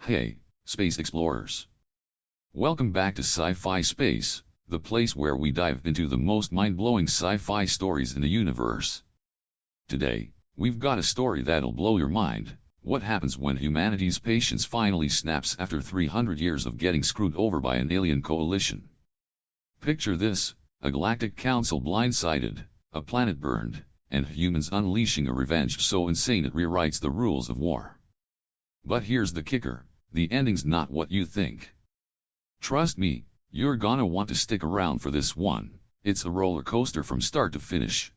Hey, space explorers. Welcome back to Sci-Fi Space, the place where we dive into the most mind-blowing sci-fi stories in the universe. Today, we've got a story that'll blow your mind. What happens when humanity's patience finally snaps after 300 years of getting screwed over by an alien coalition? Picture this, a galactic council blindsided, a planet burned, and humans unleashing a revenge so insane it rewrites the rules of war. But here's the kicker, the ending's not what you think. Trust me, you're gonna want to stick around for this one. It's a roller coaster from start to finish.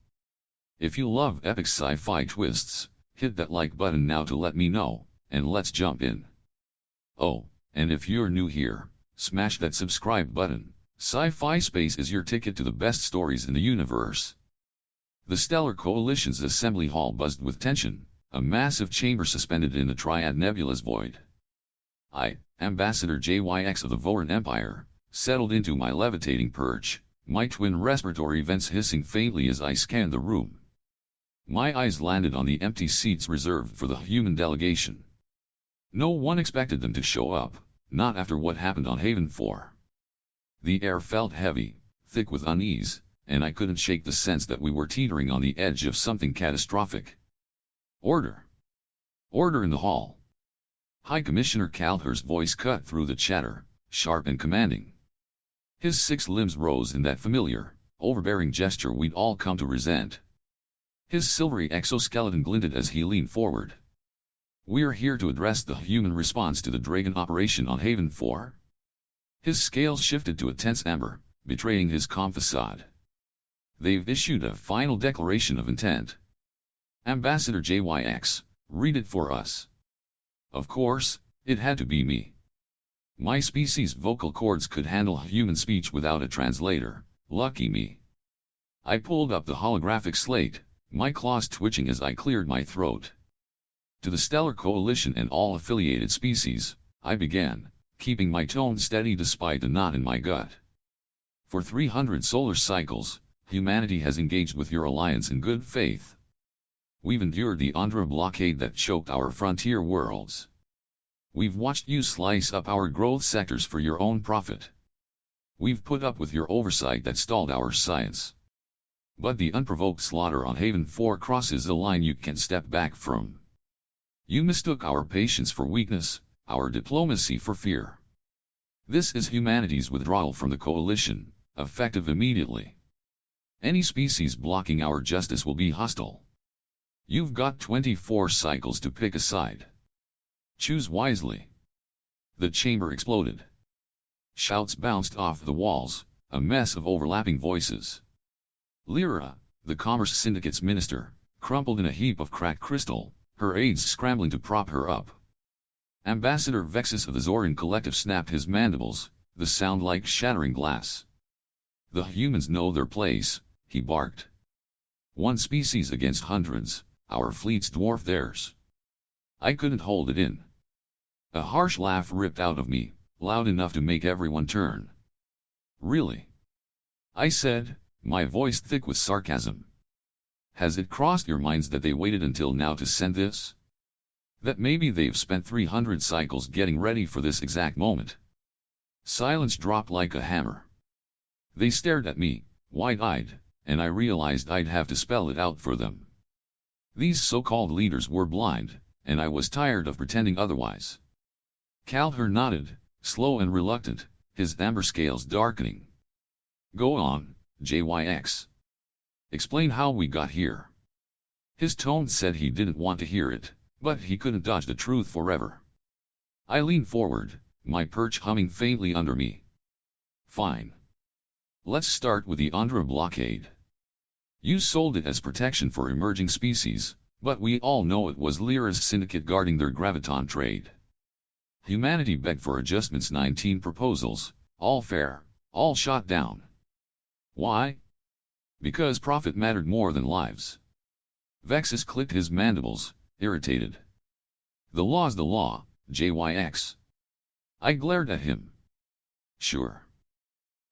If you love epic sci-fi twists, hit that like button now to let me know, and let's jump in. Oh, and if you're new here, smash that subscribe button. Sci-Fi Space is your ticket to the best stories in the universe. The Stellar Coalition's assembly hall buzzed with tension, a massive chamber suspended in the Triad Nebula's void. I, Ambassador JYX of the Voran Empire, settled into my levitating perch, my twin respiratory vents hissing faintly as I scanned the room. My eyes landed on the empty seats reserved for the human delegation. No one expected them to show up, not after what happened on Haven 4. The air felt heavy, thick with unease, and I couldn't shake the sense that we were teetering on the edge of something catastrophic. Order! Order in the hall! High Commissioner Calher's voice cut through the chatter, sharp and commanding. His 6 limbs rose in that familiar, overbearing gesture we'd all come to resent. His silvery exoskeleton glinted as he leaned forward. We're here to address the human response to the Dragon operation on Haven 4. His scales shifted to a tense amber, betraying his calm facade. They've issued a final declaration of intent. Ambassador JYX, read it for us. Of course, it had to be me. My species' vocal cords could handle human speech without a translator, lucky me. I pulled up the holographic slate, my claws twitching as I cleared my throat. To the Stellar Coalition and all affiliated species, I began, keeping my tone steady despite the knot in my gut. For 300 solar cycles, humanity has engaged with your alliance in good faith. We've endured the Andra blockade that choked our frontier worlds. We've watched you slice up our growth sectors for your own profit. We've put up with your oversight that stalled our science. But the unprovoked slaughter on Haven 4 crosses a line you can't step back from. You mistook our patience for weakness, our diplomacy for fear. This is humanity's withdrawal from the coalition, effective immediately. Any species blocking our justice will be hostile. You've got 24 cycles to pick a side. Choose wisely. The chamber exploded. Shouts bounced off the walls, a mess of overlapping voices. Lyra, the Commerce Syndicate's minister, crumpled in a heap of cracked crystal, her aides scrambling to prop her up. Ambassador Vexus of the Zoran Collective snapped his mandibles, the sound like shattering glass. The humans know their place, he barked. One species against hundreds, our fleets dwarf theirs. I couldn't hold it in. A harsh laugh ripped out of me, loud enough to make everyone turn. Really? I said, my voice thick with sarcasm. Has it crossed your minds that they waited until now to send this? That maybe they've spent 300 cycles getting ready for this exact moment? Silence dropped like a hammer. They stared at me, wide-eyed, and I realized I'd have to spell it out for them. These so-called leaders were blind, and I was tired of pretending otherwise. Calher nodded, slow and reluctant, his amber scales darkening. Go on, JYX. Explain how we got here. His tone said he didn't want to hear it, but he couldn't dodge the truth forever. I leaned forward, my perch humming faintly under me. Fine. Let's start with the Andra blockade. You sold it as protection for emerging species, but we all know it was Lyra's syndicate guarding their graviton trade. Humanity begged for adjustments, 19 proposals, all fair, all shot down. Why? Because profit mattered more than lives. Vexus clicked his mandibles, irritated. The law's the law, JYX. I glared at him. Sure.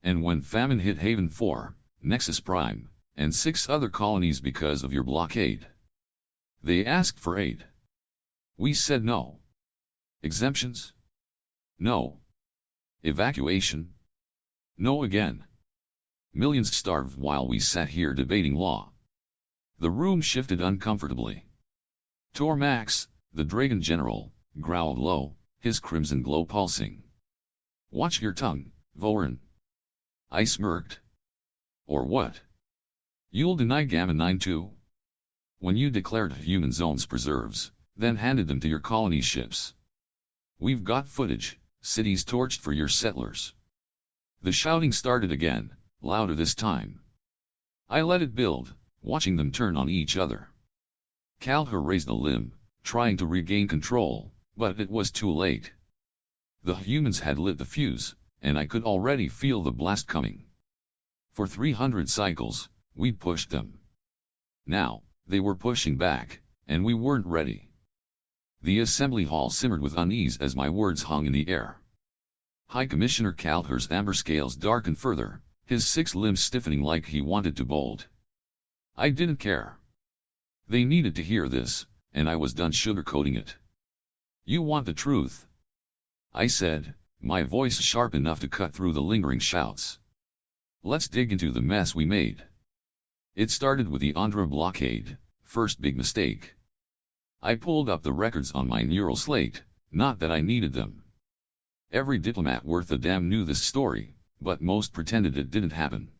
And when famine hit Haven 4, Nexus Prime, and 6 other colonies because of your blockade, they asked for aid. We said no. Exemptions? No. Evacuation? No again. Millions starved while we sat here debating law. The room shifted uncomfortably. Tormax, the Dragon General, growled low, his crimson glow pulsing. Watch your tongue, Voran. I smirked. Or what? You'll deny Gamma 9 too? When you declared human zones preserves, then handed them to your colony ships. We've got footage, cities torched for your settlers. The shouting started again, louder this time. I let it build, watching them turn on each other. Calher raised a limb, trying to regain control, but it was too late. The humans had lit the fuse, and I could already feel the blast coming. For 300 cycles, we'd pushed them. Now, they were pushing back, and we weren't ready. The assembly hall simmered with unease as my words hung in the air. High Commissioner Calher's amber scales darkened further, his 6 limbs stiffening like he wanted to bolt. I didn't care. They needed to hear this, and I was done sugarcoating it. You want the truth? I said, my voice sharp enough to cut through the lingering shouts. Let's dig into the mess we made. It started with the Andhra blockade, first big mistake. I pulled up the records on my neural slate, not that I needed them. Every diplomat worth a damn knew this story, but most pretended it didn't happen.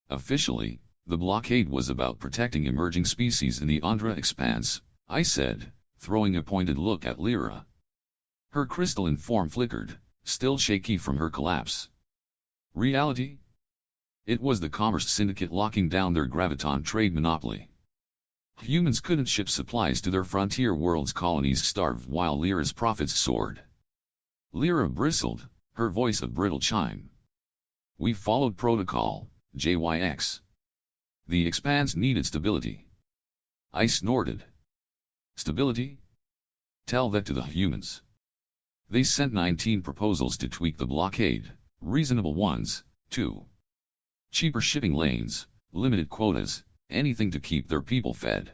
Officially, the blockade was about protecting emerging species in the Andhra expanse, I said, throwing a pointed look at Lyra. Her crystalline form flickered, still shaky from her collapse. Reality? It was the Commerce Syndicate locking down their graviton trade monopoly. Humans couldn't ship supplies to their frontier world's colonies starved while Lyra's profits soared. Lyra bristled, her voice a brittle chime. We followed protocol, JYX. The expanse needed stability. I snorted. Stability? Tell that to the humans. They sent 19 proposals to tweak the blockade, reasonable ones, too. Cheaper shipping lanes, limited quotas, anything to keep their people fed.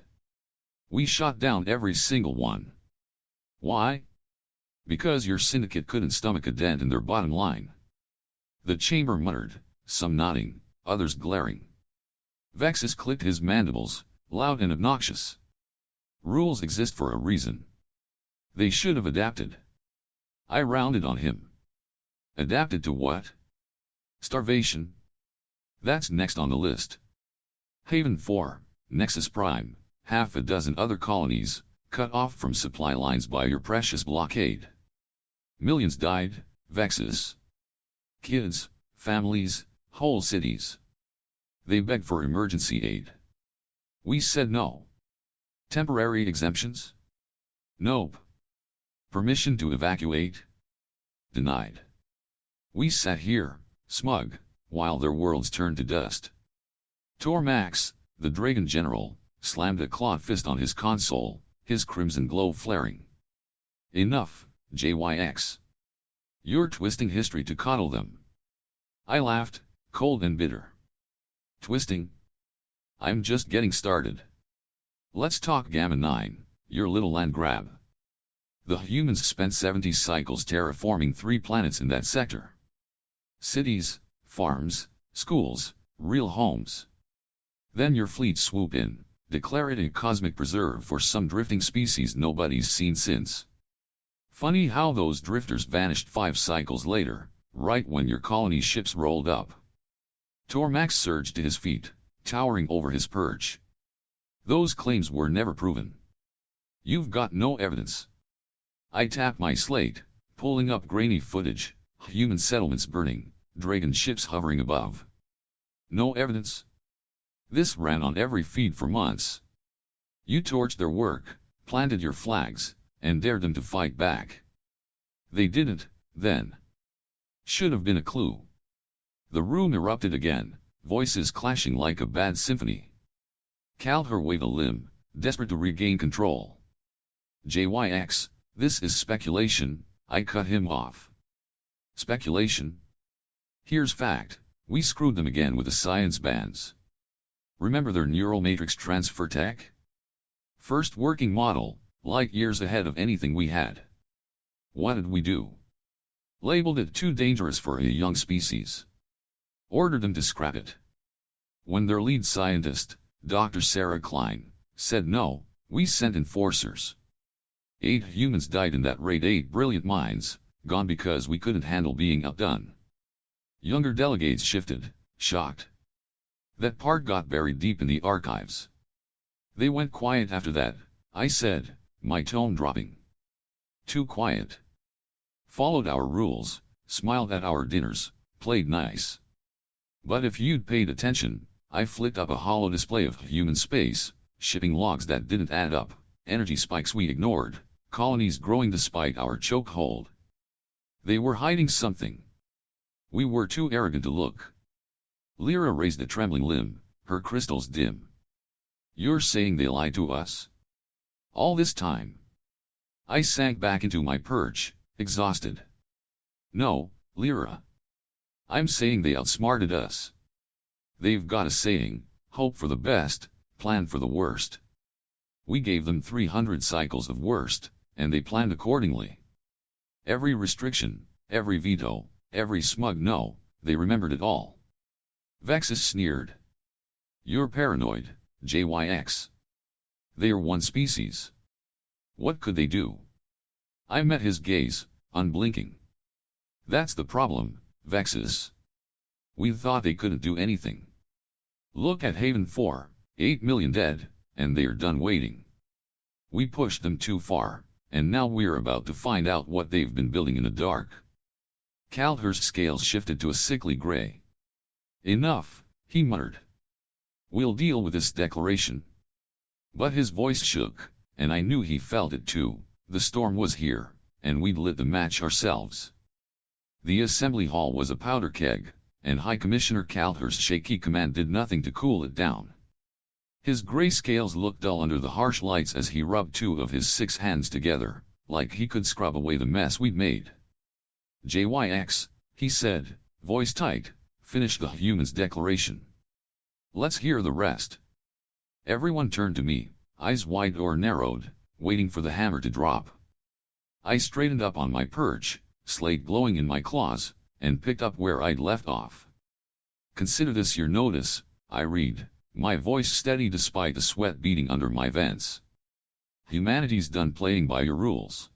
We shot down every single one. Why? Because your syndicate couldn't stomach a dent in their bottom line. The chamber muttered, some nodding, others glaring. Vexus clicked his mandibles, loud and obnoxious. Rules exist for a reason. They should have adapted. I rounded on him. Adapted to what? Starvation. That's next on the list. Haven 4, Nexus Prime, half a dozen other colonies, cut off from supply lines by your precious blockade. Millions died, Vexus. Kids, families, whole cities. They begged for emergency aid. We said no. Temporary exemptions? Nope. Permission to evacuate? Denied. We sat here, smug, while their worlds turned to dust. Tormax, the Dragon General, slammed a clawed fist on his console, his crimson glow flaring. Enough, JYX. You're twisting history to coddle them. I laughed, cold and bitter. Twisting? I'm just getting started. Let's talk Gamma 9, your little land grab. The humans spent 70 cycles terraforming 3 planets in that sector. Cities, farms, schools, real homes. Then your fleet swoop in, declare it a cosmic preserve for some drifting species nobody's seen since. Funny how those drifters vanished 5 cycles later, right when your colony ships rolled up. Tormax surged to his feet, towering over his perch. Those claims were never proven. You've got no evidence. I tapped my slate, pulling up grainy footage, human settlements burning, dragon ships hovering above. No evidence? This ran on every feed for months. You torched their work, planted your flags, and dared them to fight back. They didn't, then. Should have been a clue. The room erupted again, voices clashing like a bad symphony. Calher waved a limb, desperate to regain control. JYX, this is speculation, I cut him off. Speculation? Here's fact, we screwed them again with the science bands. Remember their neural matrix transfer tech? First working model, light years ahead of anything we had. What did we do? Labeled it too dangerous for a young species. Ordered them to scrap it. When their lead scientist, Dr. Sarah Klein, said no, we sent enforcers. 8 humans died in that raid, 8 brilliant minds, gone because we couldn't handle being outdone. Younger delegates shifted, shocked. That part got buried deep in the archives. They went quiet after that, I said, my tone dropping. Too quiet. Followed our rules, smiled at our dinners, played nice. But if you'd paid attention, I flicked up a hollow display of human space, shipping logs that didn't add up, energy spikes we ignored, colonies growing despite our chokehold. They were hiding something. We were too arrogant to look. Lyra raised a trembling limb, her crystals dim. You're saying they lied to us? All this time? I sank back into my perch, exhausted. No, Lyra. I'm saying they outsmarted us. They've got a saying, hope for the best, plan for the worst. We gave them 300 cycles of worst, and they planned accordingly. Every restriction, every veto, every smug no, they remembered it all. Vexus sneered. You're paranoid, JYX. They are one species. What could they do? I met his gaze, unblinking. That's the problem, Vexus. We thought they couldn't do anything. Look at Haven 4, 8 million dead, and they're done waiting. We pushed them too far, and now we're about to find out what they've been building in the dark. Calder's scales shifted to a sickly gray. Enough, he muttered. We'll deal with this declaration. But his voice shook, and I knew he felt it too. The storm was here, and we'd lit the match ourselves. The assembly hall was a powder keg, and High Commissioner Calder's shaky command did nothing to cool it down. His gray scales looked dull under the harsh lights as he rubbed 2 of his 6 hands together, like he could scrub away the mess we'd made. JYX, he said, voice tight, finish the human's declaration. Let's hear the rest. Everyone turned to me, eyes wide or narrowed, waiting for the hammer to drop. I straightened up on my perch, slate glowing in my claws, and picked up where I'd left off. Consider this your notice, I read, my voice steady despite the sweat beating under my vents. Humanity's done playing by your rules.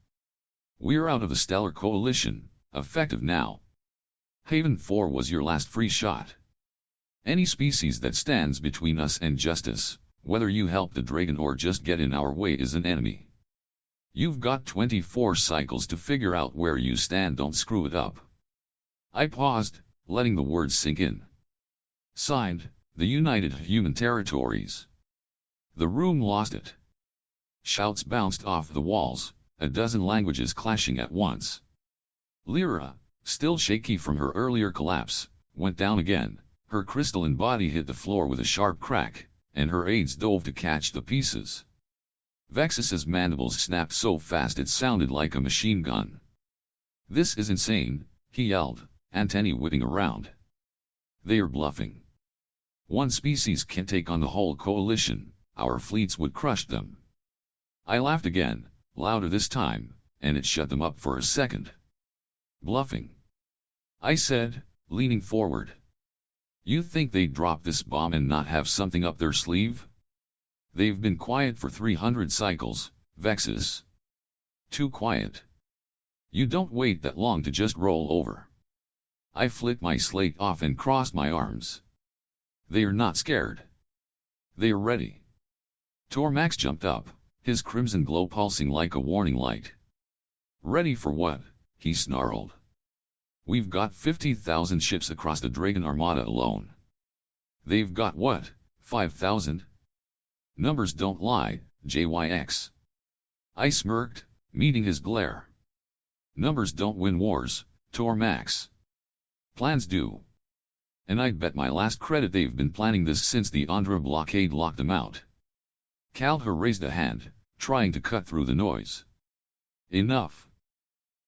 We're out of the Stellar Coalition, effective now. Haven 4 was your last free shot. Any species that stands between us and justice, whether you help the dragon or just get in our way, is an enemy. You've got 24 cycles to figure out where you stand, don't screw it up. I paused, letting the words sink in. Signed, the United Human Territories. The room lost it. Shouts bounced off the walls, a dozen languages clashing at once. Lyra, still shaky from her earlier collapse, went down again, her crystalline body hit the floor with a sharp crack, and her aides dove to catch the pieces. Vexus's mandibles snapped so fast it sounded like a machine gun. This is insane, he yelled, antennae whipping around. They are bluffing. One species can take on the whole coalition, our fleets would crush them. I laughed again, louder this time, and it shut them up for a second. Bluffing, I said, leaning forward. You think they'd drop this bomb and not have something up their sleeve? They've been quiet for 300 cycles, Vexus. Too quiet. You don't wait that long to just roll over. I flicked my slate off and crossed my arms. They are not scared. They are ready. Tormax jumped up, his crimson glow pulsing like a warning light. Ready for what? He snarled. We've got 50,000 ships across the Dragon Armada alone. They've got what, 5,000? Numbers don't lie, JYX. I smirked, meeting his glare. Numbers don't win wars, Tormax. Plans do. And I'd bet my last credit they've been planning this since the Andra blockade locked them out. Calder raised a hand, trying to cut through the noise. Enough.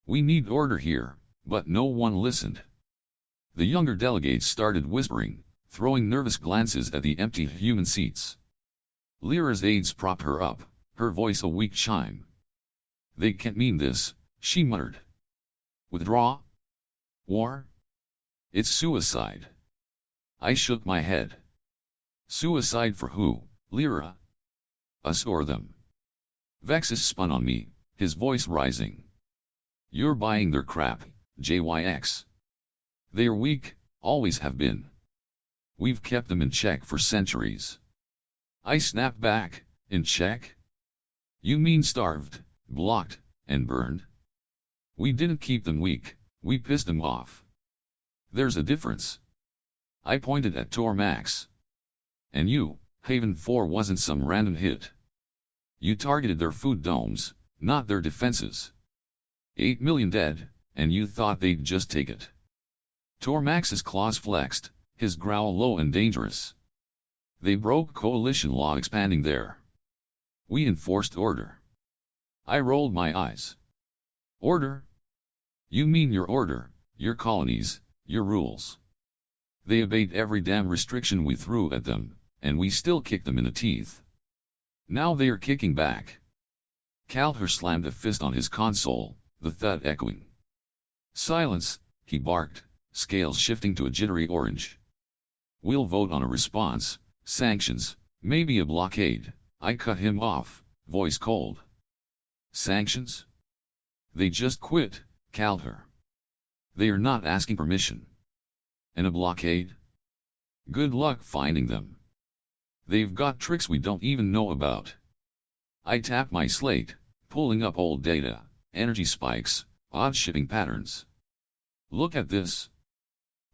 We need order here, but no one listened. The younger delegates started whispering, throwing nervous glances at the empty human seats. Lyra's aides propped her up, her voice a weak chime. They can't mean this, she muttered. Withdraw? War? It's suicide. I shook my head. Suicide for who, Lyra? Us or them? Vexus spun on me, his voice rising. You're buying their crap, JYX. They're weak, always have been. We've kept them in check for centuries. I snapped back, in check? You mean starved, blocked, and burned? We didn't keep them weak, we pissed them off. There's a difference. I pointed at Tormax. And you, Haven 4 wasn't some random hit. You targeted their food domes, not their defenses. 8 million dead, and you thought they'd just take it. Tormax's claws flexed, his growl low and dangerous. They broke coalition law expanding there. We enforced order. I rolled my eyes. Order? You mean your order, your colonies, your rules. They obeyed every damn restriction we threw at them, and we still kicked them in the teeth. Now they are kicking back. Calher slammed a fist on his console, the thud echoing. Silence, he barked, scales shifting to a jittery orange. We'll vote on a response, sanctions, maybe a blockade. I cut him off, voice cold. Sanctions? They just quit, Calher. They are not asking permission. And a blockade? Good luck finding them. They've got tricks we don't even know about. I tapped my slate, pulling up old data, energy spikes, odd shipping patterns. Look at this.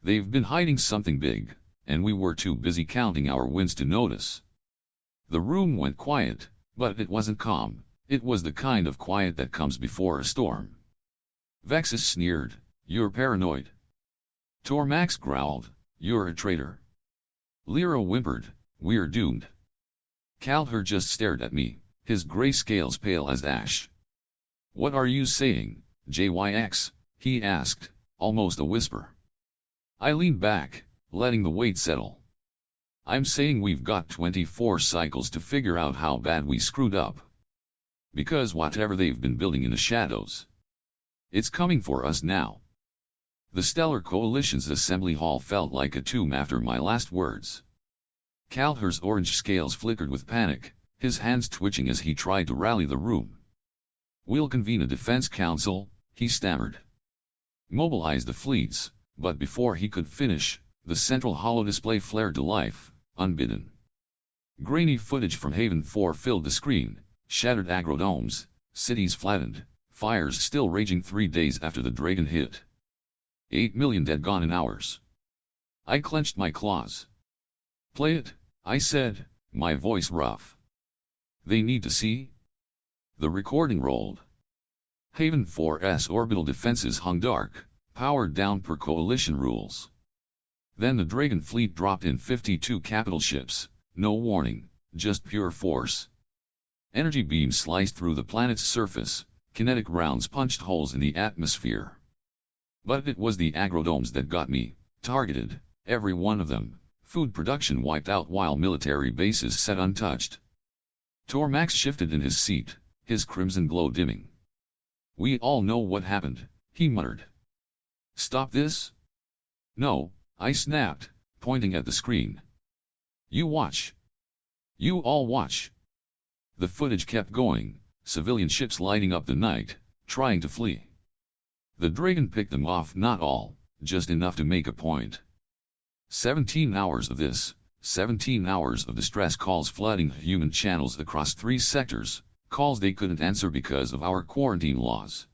They've been hiding something big, and we were too busy counting our wins to notice. The room went quiet, but it wasn't calm, it was the kind of quiet that comes before a storm. Vexus sneered, you're paranoid. Tormax growled, you're a traitor. Lyra whimpered, we're doomed. Calher just stared at me, his gray scales pale as ash. What are you saying, JYX? He asked, almost a whisper. I leaned back, letting the weight settle. I'm saying we've got 24 cycles to figure out how bad we screwed up. Because whatever they've been building in the shadows, it's coming for us now. The Stellar Coalition's assembly hall felt like a tomb after my last words. Calher's orange scales flickered with panic, his hands twitching as he tried to rally the room. We'll convene a defense council, he stammered. Mobilize the fleets, but before he could finish, the central holodisplay flared to life, unbidden. Grainy footage from Haven 4 filled the screen, shattered agrodomes, cities flattened, fires still raging 3 days after the Dragon hit. 8 million dead gone in hours. I clenched my claws. Play it, I said, my voice rough. They need to see? The recording rolled. Haven 4's orbital defenses hung dark, powered down per coalition rules. Then the Dragon fleet dropped in 52 capital ships, no warning, just pure force. Energy beams sliced through the planet's surface, kinetic rounds punched holes in the atmosphere. But it was the agrodomes that got me, targeted, every one of them, food production wiped out while military bases sat untouched. Tormax shifted in his seat, his crimson glow dimming. We all know what happened, he muttered. Stop this? No, I snapped, pointing at the screen. You watch. You all watch. The footage kept going, civilian ships lighting up the night, trying to flee. The Dragon picked them off, not all, just enough to make a point. 17 hours of this, 17 hours of distress calls flooding human channels across 3 sectors, calls they couldn't answer because of our quarantine laws.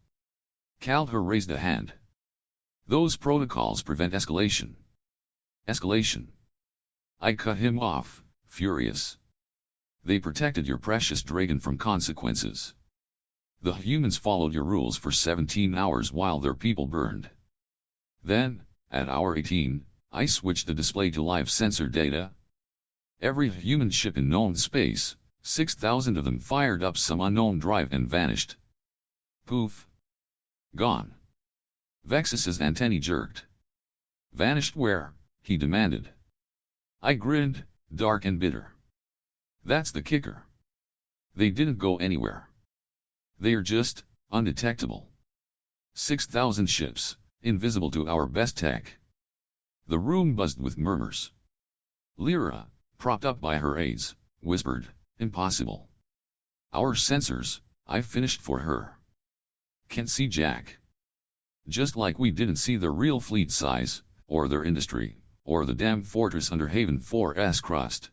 Calher raised a hand. Those protocols prevent escalation. Escalation. I cut him off, furious. They protected your precious Dragon from consequences. The humans followed your rules for 17 hours while their people burned. Then, at hour 18, I switched the display to live sensor data. Every human ship in known space, 6,000 of them fired up some unknown drive and vanished. Poof. Gone. Vexus's antennae jerked. Vanished where? He demanded. I grinned, dark and bitter. That's the kicker. They didn't go anywhere. They're just undetectable. 6,000 ships, invisible to our best tech. The room buzzed with murmurs. Lyra, propped up by her aides, whispered, "Impossible. Our sensors, I finished for her. Can't see jack." Just like we didn't see the real fleet size, or their industry, or the damn fortress under Haven 4's crust.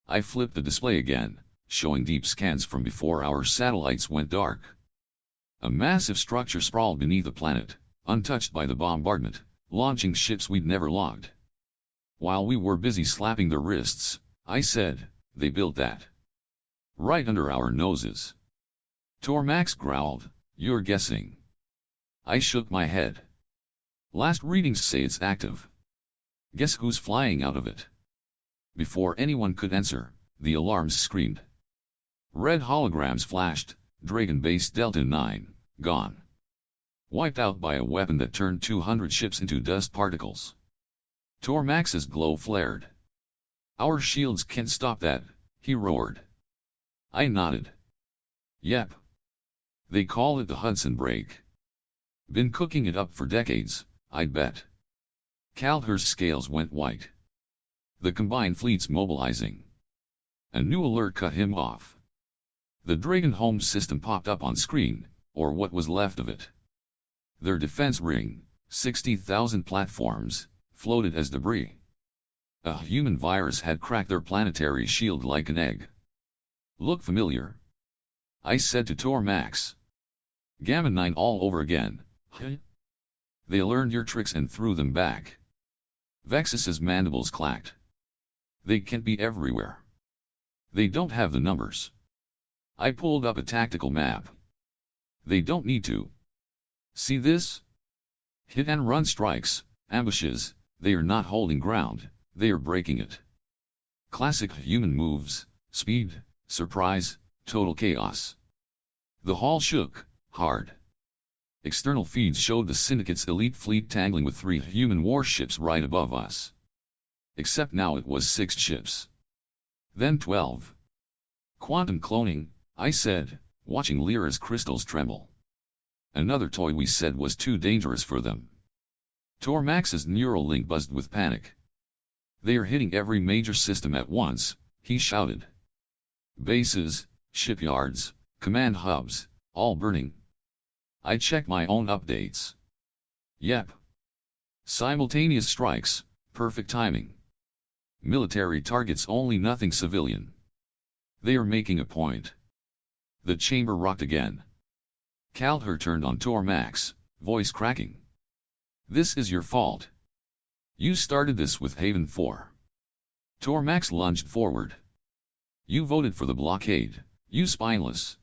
I flipped the display again, showing deep scans from before our satellites went dark. A massive structure sprawled beneath the planet, untouched by the bombardment, launching ships we'd never logged. While we were busy slapping their wrists, I said, "They built that. Right under our noses." Tormax growled, "You're guessing." I shook my head. "Last readings say it's active. Guess who's flying out of it?" Before anyone could answer, the alarms screamed. Red holograms flashed, Dragon Base Delta 9, gone. Wiped out by a weapon that turned 200 ships into dust particles. Tormax's glow flared. "Our shields can't stop that," he roared. I nodded. "Yep. They call it the Hudson Break. Been cooking it up for decades, I'd bet." Calher's scales went white. "The combined fleet's mobilizing." A new alert cut him off. The Dragon Home system popped up on screen, or what was left of it. Their defense ring, 60,000 platforms, floated as debris. A human virus had cracked their planetary shield like an egg. "Look familiar?" I said to Tormax. "Gamma 9 all over again, huh?" "They learned your tricks and threw them back." Vexus's mandibles clacked. "They can't be everywhere. They don't have the numbers." I pulled up a tactical map. "They don't need to. See this? Hit and run strikes, ambushes, they are not holding ground, they are breaking it. Classic human moves, speed, surprise, total chaos." The hall shook, hard. External feeds showed the Syndicate's elite fleet tangling with 3 human warships right above us. Except now it was 6 ships. Then 12. "Quantum cloning," I said, watching Lyra's crystals tremble. Another toy we said was too dangerous for them. Tormax's neural link buzzed with panic. "They are hitting every major system at once," he shouted. "Bases, shipyards, command hubs, all burning." I checked my own updates. Yep. Simultaneous strikes, perfect timing. Military targets only, nothing civilian. They are making a point. The chamber rocked again. Calher turned on Tormax, voice cracking. "This is your fault. You started this with Haven 4. Tormax lunged forward. "You voted for the blockade, you spineless."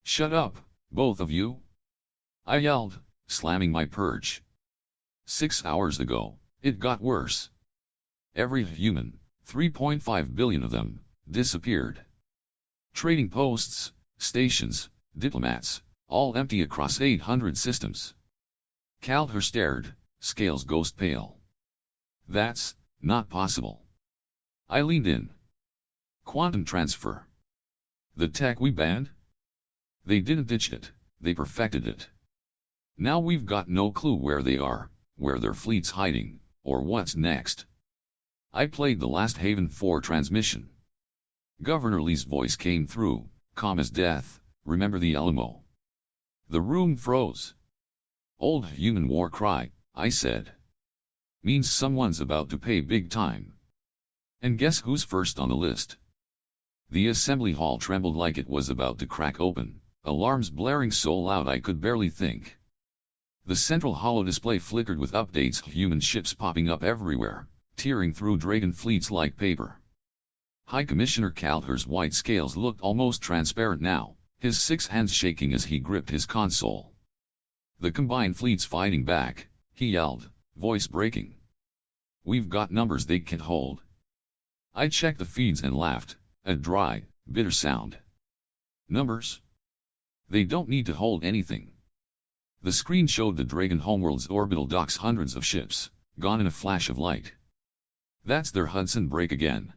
"Shut up, both of you," I yelled, slamming my perch. 6 hours ago, it got worse. Every human, 3.5 billion of them, disappeared. Trading posts, stations, diplomats, all empty across 800 systems. Calher stared, scales ghost pale. "That's not possible." I leaned in. "Quantum transfer. The tech we banned? They didn't ditch it, they perfected it. Now we've got no clue where they are, where their fleet's hiding, or what's next." I played the last Haven 4 transmission. Governor Lee's voice came through, calm as death, "Remember the Alamo." The room froze. "Old human war cry," I said. "Means someone's about to pay big time. And guess who's first on the list?" The assembly hall trembled like it was about to crack open, alarms blaring so loud I could barely think. The central holo display flickered with updates, human ships popping up everywhere, tearing through Dragon fleets like paper. High Commissioner Calher's white scales looked almost transparent now, his 6 hands shaking as he gripped his console. "The combined fleet's fighting back," he yelled, voice breaking. "We've got numbers they can't hold." I checked the feeds and laughed, a dry, bitter sound. "Numbers? They don't need to hold anything." The screen showed the Dragon homeworld's orbital docks, hundreds of ships, gone in a flash of light. "That's their Hudson break again.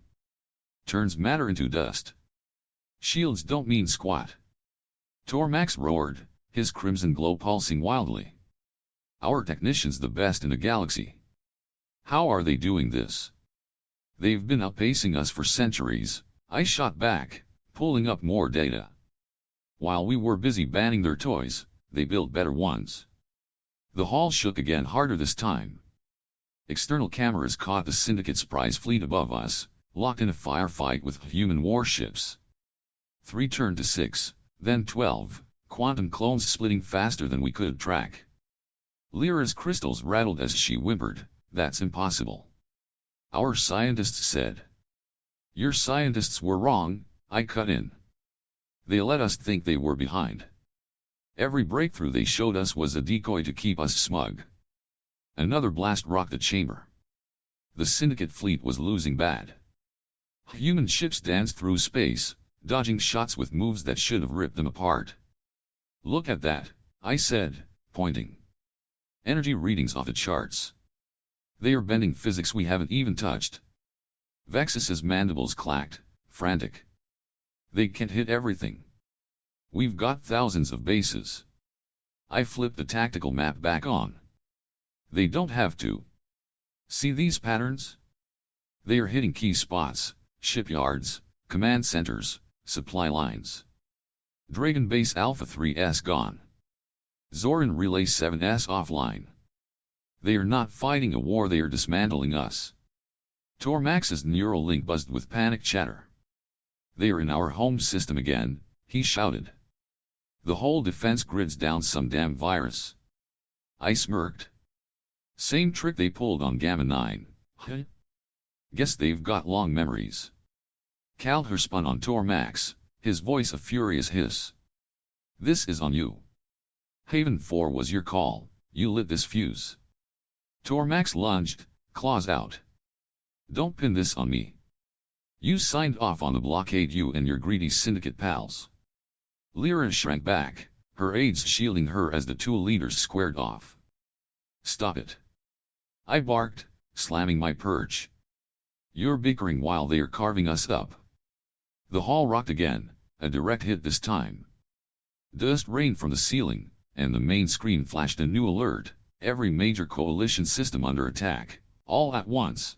Turns matter into dust. Shields don't mean squat." Tormax roared, his crimson glow pulsing wildly. Our technicians the best in the galaxy. How are they doing this? They've been outpacing us for centuries, I shot back, pulling up more data. While we were busy banning their toys, they built better ones. The hall shook again, harder this time. External cameras caught the Syndicate's prize fleet above us, locked in a firefight with human warships. 3 turned to 6, then 12, quantum clones splitting faster than we could track. Lyra's crystals rattled as she whimpered, "That's impossible." Our scientists said. "Your scientists were wrong," I cut in. "They let us think they were behind. Every breakthrough they showed us was a decoy to keep us smug." Another blast rocked the chamber. The Syndicate fleet was losing bad. Human ships danced through space, dodging shots with moves that should have ripped them apart. "Look at that," I said, pointing. "Energy readings off the charts. They are bending physics we haven't even touched." Vexus's mandibles clacked, frantic. "They can't hit everything. We've got thousands of bases." I flipped the tactical map back on. "They don't have to. See these patterns? They are hitting key spots, shipyards, command centers, supply lines. Dragon Base Alpha 3's gone. Zoran Relay 7's offline. They are not fighting a war, they are dismantling us." Tormax's neural link buzzed with panic chatter. "They are in our home system again," he shouted. "The whole defense grid's down, some damn virus." I smirked. "Same trick they pulled on Gamma 9, huh? Guess they've got long memories." Caldher spun on Tormax, his voice a furious hiss. "This is on you. Haven 4 was your call, you lit this fuse." Tormax lunged, claws out. "Don't pin this on me. You signed off on the blockade, you and your greedy Syndicate pals." Lyra shrank back, her aides shielding her as the 2 leaders squared off. "Stop it!" I barked, slamming my perch. "You're bickering while they're carving us up." The hall rocked again, a direct hit this time. Dust rained from the ceiling, and the main screen flashed a new alert: every major coalition system under attack, all at once.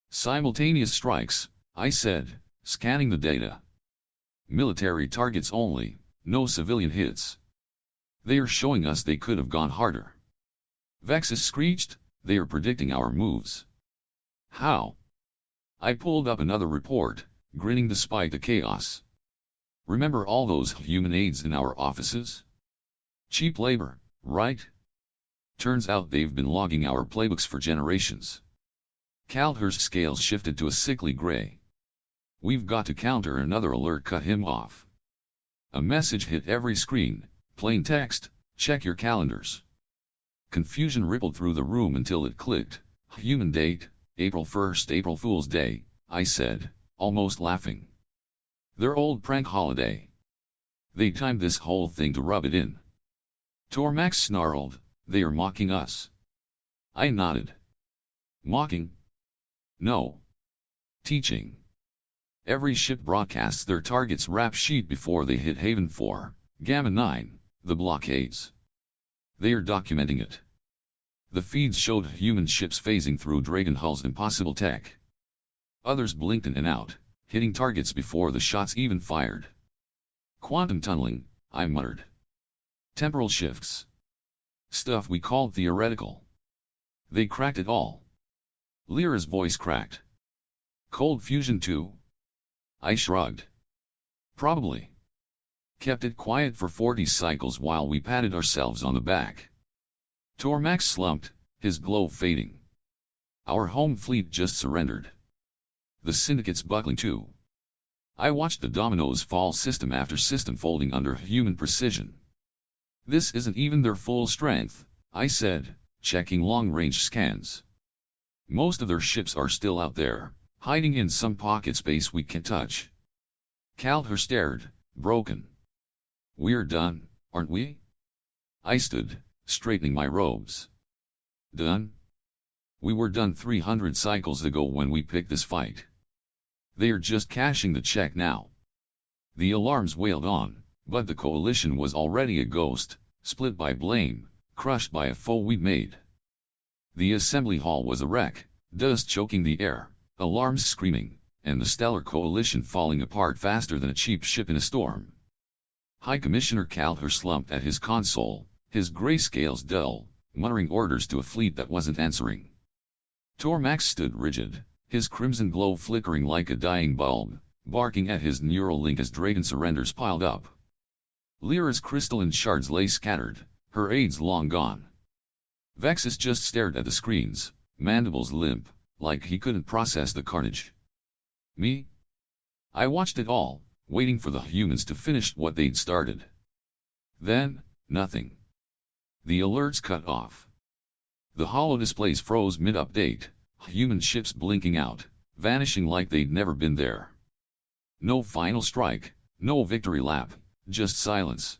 "Simultaneous strikes," I said, scanning the data. "Military targets only, no civilian hits. They are showing us they could have gone harder." Vexus screeched, "They are predicting our moves." "How?" I pulled up another report, grinning despite the chaos. "Remember all those human aides in our offices? Cheap labor, right? Turns out they've been logging our playbooks for generations." Caldher's scales shifted to a sickly gray. "We've got to counter." Another alert cut him off. A message hit every screen, plain text: "Check your calendars." Confusion rippled through the room until it clicked. "Human date, April 1st, April Fool's Day," I said, almost laughing. "Their old prank holiday. They timed this whole thing to rub it in." Tormax snarled, "They are mocking us." I nodded. "Mocking? No. Teaching. Every ship broadcasts their target's rap sheet before they hit Haven 4, Gamma 9, the blockades. They are documenting it." The feeds showed human ships phasing through Dragon Hull's impossible tech. Others blinked in and out, hitting targets before the shots even fired. "Quantum tunneling," I muttered. "Temporal shifts. Stuff we called theoretical. They cracked it all." Lyra's voice cracked. "Cold fusion too?" I shrugged. "Probably. Kept it quiet for 40 cycles while we patted ourselves on the back." Tormax slumped, his glow fading. "Our home fleet just surrendered. The Syndicate's buckling too." I watched the dominoes fall, system after system folding under human precision. "This isn't even their full strength," I said, checking long-range scans. "Most of their ships are still out there, hiding in some pocket space we can't touch." Caldher stared, broken. "We're done, aren't we?" I stood, straightening my robes. "Done? We were done 300 cycles ago when we picked this fight. They are just cashing the check now." The alarms wailed on, but the coalition was already a ghost, split by blame, crushed by a foe we'd made. The assembly hall was a wreck, dust choking the air, alarms screaming, and the stellar coalition falling apart faster than a cheap ship in a storm. High Commissioner Calher slumped at his console, his grayscales dull, muttering orders to a fleet that wasn't answering. Tormax stood rigid, his crimson glow flickering like a dying bulb, barking at his neural link as Dragon surrenders piled up. Lyra's crystalline shards lay scattered, her aides long gone. Vexus just stared at the screens, mandibles limp, like he couldn't process the carnage. Me? I watched it all, waiting for the humans to finish what they'd started. Then, nothing. The alerts cut off. The holodisplays froze mid-update, human ships blinking out, vanishing like they'd never been there. No final strike, no victory lap, just silence.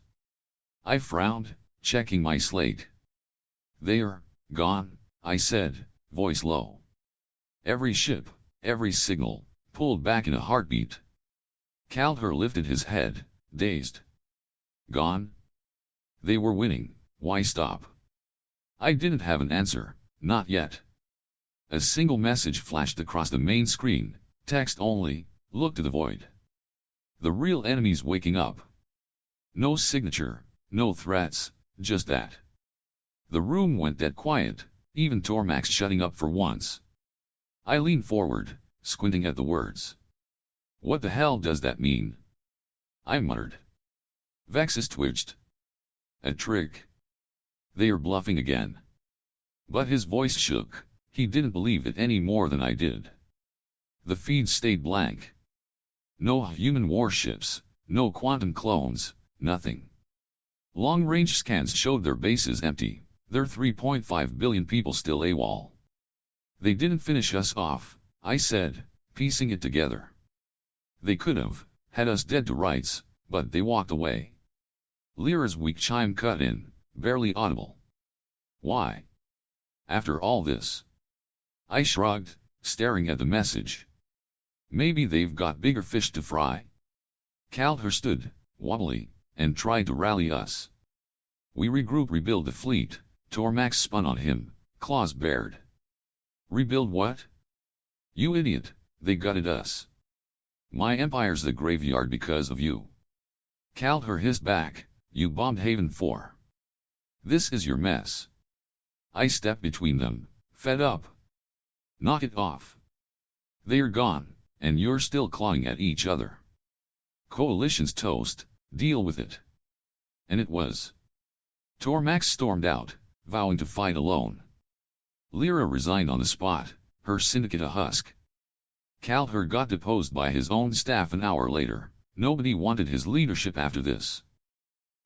I frowned, checking my slate. They're gone, I said, voice low. Every ship, every signal, pulled back in a heartbeat. Calher lifted his head, dazed. Gone? They were winning, why stop? I didn't have an answer, not yet. A single message flashed across the main screen, text only, look to the void. The real enemy's waking up. No signature, no threats, just that. The room went dead quiet, even Tormax shutting up for once. I leaned forward, squinting at the words. What the hell does that mean? I muttered. Vexus twitched. A trick. They are bluffing again. But his voice shook, he didn't believe it any more than I did. The feed stayed blank. No human warships, no quantum clones, nothing. Long-range scans showed their bases empty, their 3.5 billion people still AWOL. They didn't finish us off, I said, piecing it together. They could have, had us dead to rights, but they walked away. Lyra's weak chime cut in, barely audible. Why? After all this? I shrugged, staring at the message. Maybe they've got bigger fish to fry. Calher stood, wobbly, and tried to rally us. We rebuild the fleet, Tormax spun on him, claws bared. Rebuild what? You idiot, they gutted us. My empire's the graveyard because of you. Calher hissed back, you bombed Haven 4. This is your mess. I stepped between them, fed up. Knock it off. They're gone, and you're still clawing at each other. Coalition's toast, deal with it. And it was. Tormax stormed out, vowing to fight alone. Lyra resigned on the spot, her syndicate a husk. Calher got deposed by his own staff an hour later, nobody wanted his leadership after this.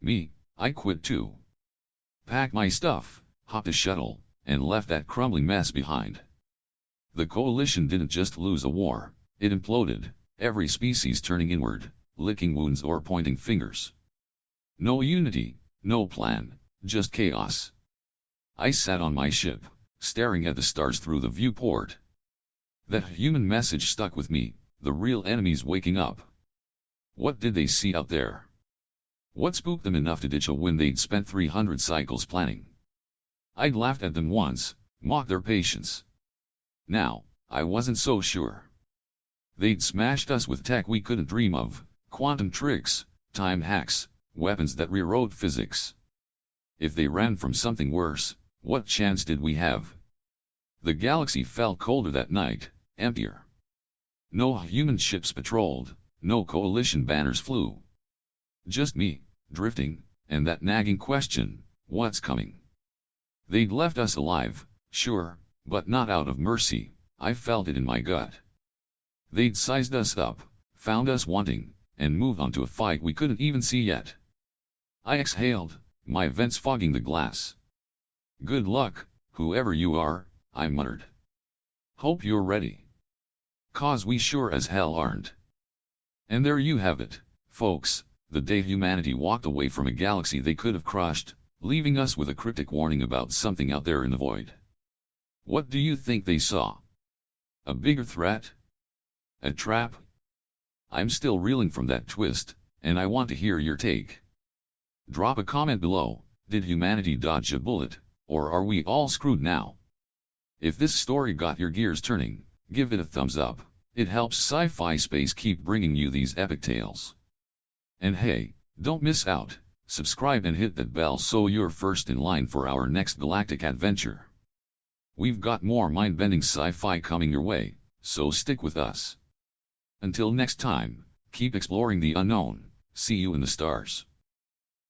Me, I quit too. Packed my stuff, hopped a shuttle, and left that crumbling mess behind. The coalition didn't just lose a war, it imploded, every species turning inward, licking wounds or pointing fingers. No unity, no plan, just chaos. I sat on my ship, staring at the stars through the viewport. That human message stuck with me, the real enemy's waking up. What did they see out there? What spooked them enough to ditch a win they'd spent 300 cycles planning? I'd laughed at them once, mocked their patience. Now, I wasn't so sure. They'd smashed us with tech we couldn't dream of, quantum tricks, time hacks, weapons that rewrote physics. If they ran from something worse, what chance did we have? The galaxy felt colder that night, emptier. No human ships patrolled, no coalition banners flew. Just me, drifting, and that nagging question, what's coming? They'd left us alive, sure, but not out of mercy, I felt it in my gut. They'd sized us up, found us wanting, and moved on to a fight we couldn't even see yet. I exhaled, my vents fogging the glass. Good luck, whoever you are, I muttered. Hope you're ready. 'Cause we sure as hell aren't. And there you have it, folks, the day humanity walked away from a galaxy they could have crushed, leaving us with a cryptic warning about something out there in the void. What do you think they saw? A bigger threat? A trap? I'm still reeling from that twist, and I want to hear your take. Drop a comment below, Did humanity dodge a bullet, or are we all screwed now? If this story got your gears turning, give it a thumbs up. It helps Sci-Fi Space keep bringing you these epic tales. And hey, don't miss out. Subscribe and hit that bell so you're first in line for our next galactic adventure. We've got more mind-bending sci-fi coming your way, so stick with us. Until next time, keep exploring the unknown. See you in the stars.